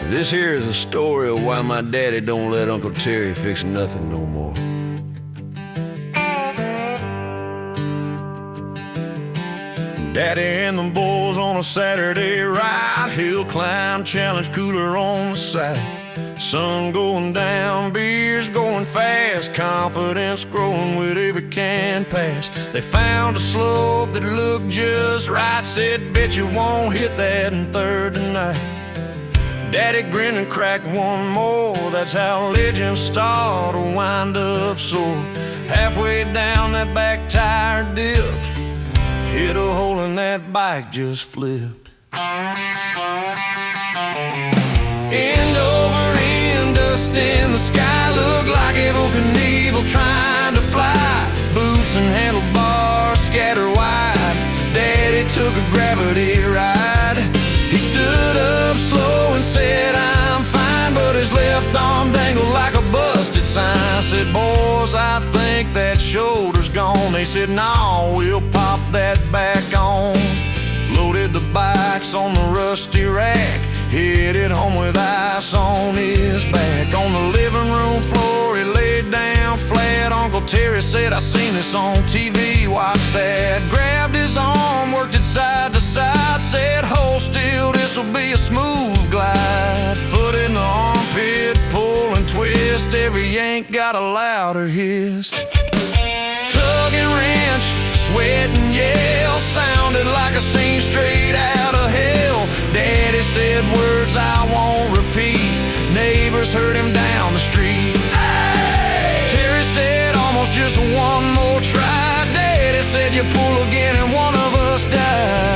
This here is a story of why my daddy don't let Uncle Terry fix nothing no more. Daddy and the boys on a Saturday ride, hill climb, challenge cooler on the side. Sun going down, beers going fast, confidence growing with every can pass. They found a slope that looked just right, said bet you won't hit that in third tonight. Daddy grinned and cracked one more, that's how legends start to wind up sore. Halfway down that back tire dipped, hit a hole in that bike, just flipped. End over end, dust in the sky, looked like Evel Knievel trying to fly. Boots and handlebars scatter wide, Daddy took a gravity ride. He stood up slow and said, I'm fine, but his left arm dangled like a busted sign. I said, boys, I think that shoulder's gone. They said, no, we'll pop that back on. Loaded the bikes on the rusty rack, headed home with ice on his back. On the living room floor, he laid down flat. Uncle Terry said, I seen this on TV, watch that. Grabbed his arm, worked it side to side, said, hold still, this'll be a smooth glide. Foot in the armpit, pull and twist, every yank got a louder hiss. Tug and wrench, sweat and yell, sounded like a scene straight out of hell. Daddy said words I won't repeat, neighbors heard him down the street. Hey! Terry said almost just one more try. Daddy said you pull again and one of us dies.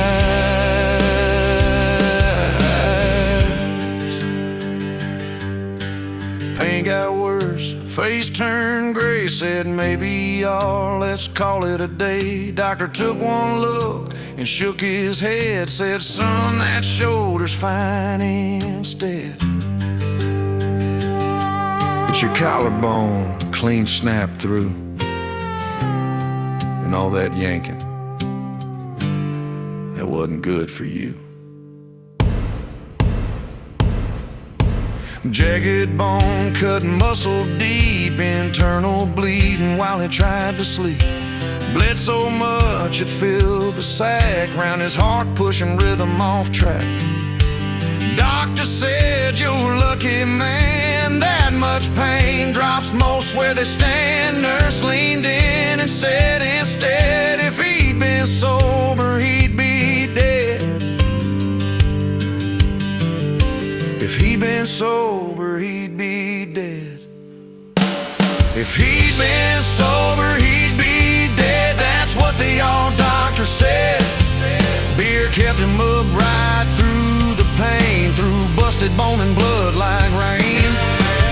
Pain got worse, face turned gray, said maybe y'all, let's call it a day. Doctor took one look and shook his head, said, son, that shoulder's fine instead. It's your collarbone clean snapped through, and all that yanking, that wasn't good for you. Jagged bone cut muscle deep, internal bleeding while he tried to sleep. Bled so much it filled the sack, round his heart pushing rhythm off track. Doctor said you're lucky, man, that much pain drops most where they stand. Nurse leaned in and said instead, if he'd been sober he'd be dead. If he'd been sober, he'd be dead. If he'd been sober, he'd be dead. That's what the old doctor said. Beer kept him up right through the pain, through busted bone and blood like rain.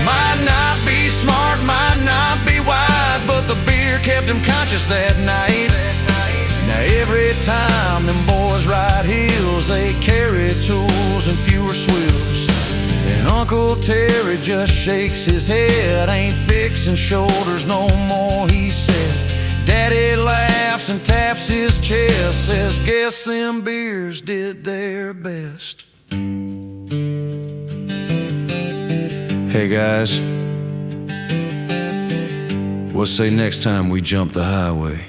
Might not be smart, might not be wise, but the beer kept him conscious that night. Now every time them boys ride hills, they carry tools and fewer swills. And Uncle Terry just shakes his head, ain't fixing shoulders no more, he said. Daddy laughs and taps his chest, says, guess them beers did their best. Hey guys, what say next time we jump the highway?